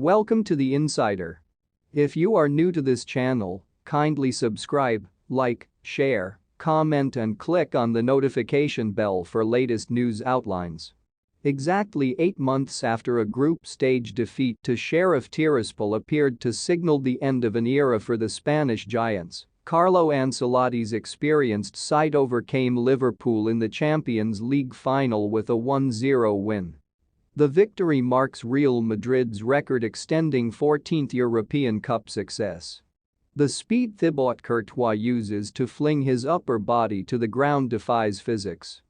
Welcome to the Insider. If you are new to this channel, kindly subscribe, like, share, comment and click on the notification bell for latest news outlines. Exactly 8 months after a group stage defeat to Sheriff Tiraspol appeared to signal the end of an era for the Spanish Giants, Carlo Ancelotti's experienced side overcame Liverpool in the Champions League final with a 1-0 win. The victory marks Real Madrid's record-extending 14th European Cup success. The speed Thibaut Courtois uses to fling his upper body to the ground defies physics.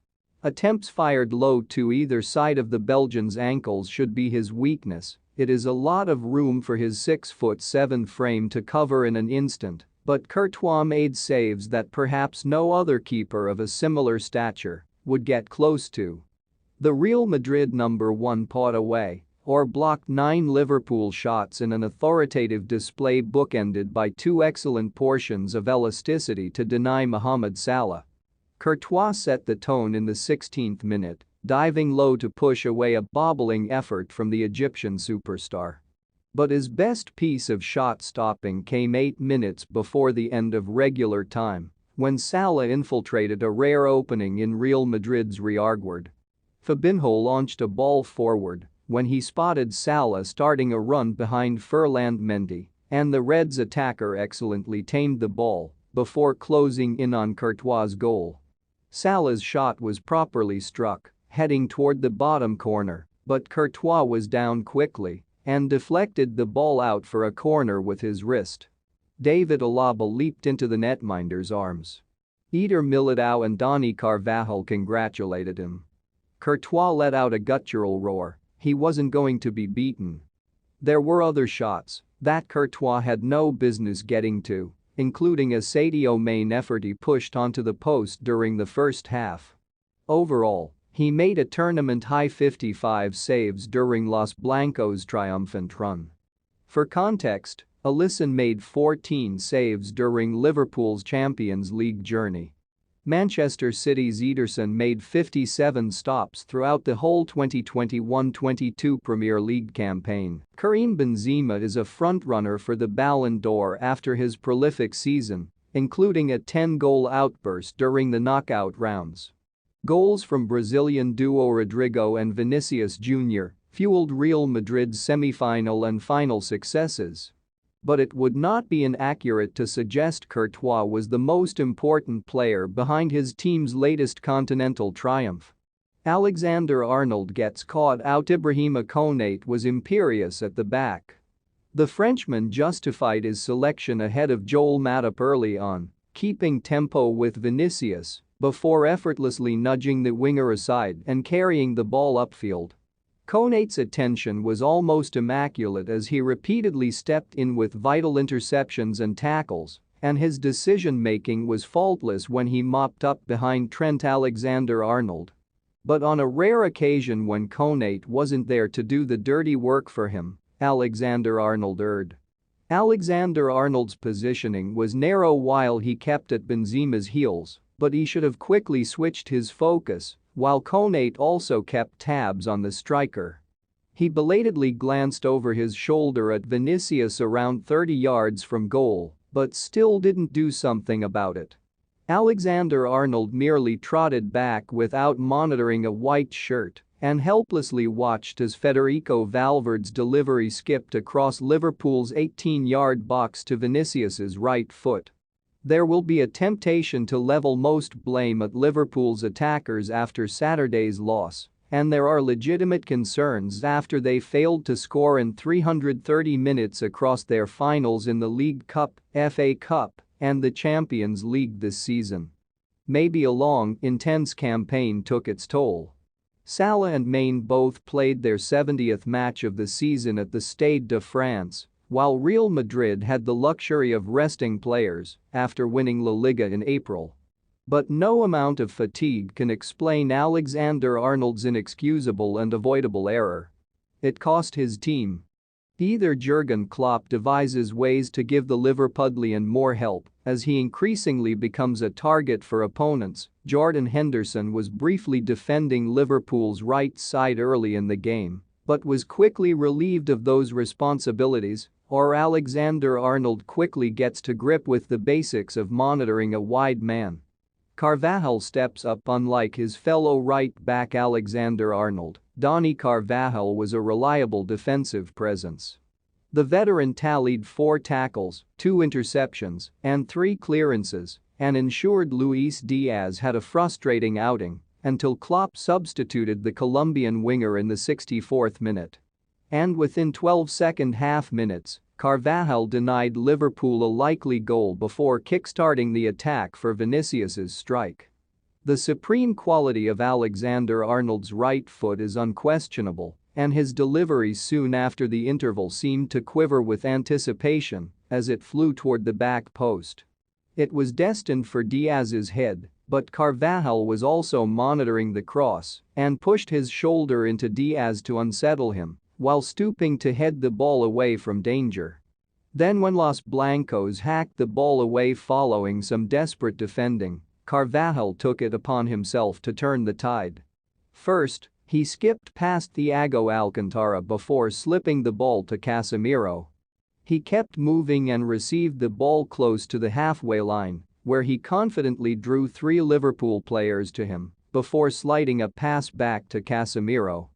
Attempts fired low to either side of the Belgian's ankles should be his weakness. It is a lot of room for his 6'7" frame to cover in an instant, but Courtois made saves that perhaps no other keeper of a similar stature would get close to. The Real Madrid number 1 pawed away or blocked 9 Liverpool shots in an authoritative display bookended by 2 excellent portions of elasticity to deny Mohamed Salah. Courtois set the tone in the 16th minute, diving low to push away a bobbling effort from the Egyptian superstar. But his best piece of shot stopping came 8 minutes before the end of regular time, when Salah infiltrated a rare opening in Real Madrid's rearguard. Fabinho launched a ball forward when he spotted Salah starting a run behind Ferland Mendy, and the Reds' attacker excellently tamed the ball before closing in on Courtois' goal. Salah's shot was properly struck, heading toward the bottom corner, but Courtois was down quickly and deflected the ball out for a corner with his wrist. David Alaba leaped into the netminder's arms. Eder Militao and Dani Carvajal congratulated him. Courtois let out a guttural roar. He wasn't going to be beaten. There were other shots that Courtois had no business getting to, including a Sadio Mane effort he pushed onto the post during the first half. Overall, he made a tournament-high 55 saves during Los Blancos' triumphant run. For context, Alisson made 14 saves during Liverpool's Champions League journey. Manchester City's Ederson made 57 stops throughout the whole 2021-22 Premier League campaign. Karim Benzema is a frontrunner for the Ballon d'Or after his prolific season, including a 10-goal outburst during the knockout rounds. Goals from Brazilian duo Rodrigo and Vinicius Jr. fueled Real Madrid's semi-final and final successes. But it would not be inaccurate to suggest Courtois was the most important player behind his team's latest continental triumph. Alexander-Arnold gets caught out. Ibrahima Konate was imperious at the back. The Frenchman justified his selection ahead of Joel Matip early on, keeping tempo with Vinicius before effortlessly nudging the winger aside and carrying the ball upfield. Konate's attention was almost immaculate as he repeatedly stepped in with vital interceptions and tackles, and his decision-making was faultless when he mopped up behind Trent Alexander-Arnold. But on a rare occasion when Konate wasn't there to do the dirty work for him, Alexander-Arnold erred. Alexander-Arnold's positioning was narrow while he kept at Benzema's heels, but he should have quickly switched his focus, while Konate also kept tabs on the striker. He belatedly glanced over his shoulder at Vinicius around 30 yards from goal, but still didn't do something about it. Alexander-Arnold merely trotted back without monitoring a white shirt and helplessly watched as Federico Valverde's delivery skipped across Liverpool's 18-yard box to Vinicius's right foot. There will be a temptation to level most blame at Liverpool's attackers after Saturday's loss, and there are legitimate concerns after they failed to score in 330 minutes across their finals in the League Cup, FA Cup, and the Champions League this season. Maybe a long, intense campaign took its toll. Salah and Mane both played their 70th match of the season at the Stade de France, while Real Madrid had the luxury of resting players after winning La Liga in April. But no amount of fatigue can explain Alexander-Arnold's inexcusable and avoidable error. It cost his team. Either Jurgen Klopp devises ways to give the Liverpudlian more help as he increasingly becomes a target for opponents. Jordan Henderson was briefly defending Liverpool's right side early in the game, but was quickly relieved of those responsibilities, or Alexander-Arnold quickly gets to grip with the basics of monitoring a wide man. Carvajal steps up. Unlike his fellow right-back Alexander-Arnold, Dani Carvajal was a reliable defensive presence. The veteran tallied 4 tackles, 2 interceptions, and 3 clearances, and ensured Luis Diaz had a frustrating outing until Klopp substituted the Colombian winger in the 64th minute. And within 12 second-half minutes, Carvajal denied Liverpool a likely goal before kickstarting the attack for Vinicius's strike. The supreme quality of Alexander-Arnold's right foot is unquestionable, and his delivery soon after the interval seemed to quiver with anticipation as it flew toward the back post. It was destined for Diaz's head, but Carvajal was also monitoring the cross and pushed his shoulder into Diaz to unsettle him while stooping to head the ball away from danger. Then when Los Blancos hacked the ball away following some desperate defending, Carvajal took it upon himself to turn the tide. First, he skipped past Thiago Alcantara before slipping the ball to Casemiro. He kept moving and received the ball close to the halfway line, where he confidently drew 3 Liverpool players to him before sliding a pass back to Casemiro.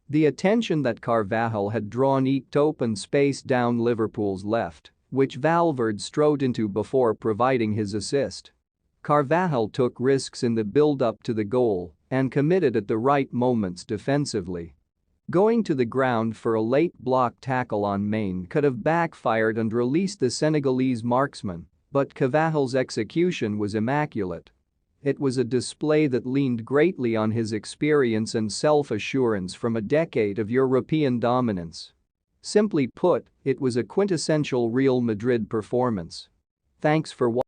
The attention that Carvajal had drawn eked open space down Liverpool's left, which Valverde strode into before providing his assist. Carvajal took risks in the build-up to the goal and committed at the right moments defensively. Going to the ground for a late block tackle on Main could have backfired and released the Senegalese marksman, but Carvajal's execution was immaculate. It was a display that leaned greatly on his experience and self-assurance from a decade of European dominance. Simply put, it was a quintessential Real Madrid performance. Thanks for watching.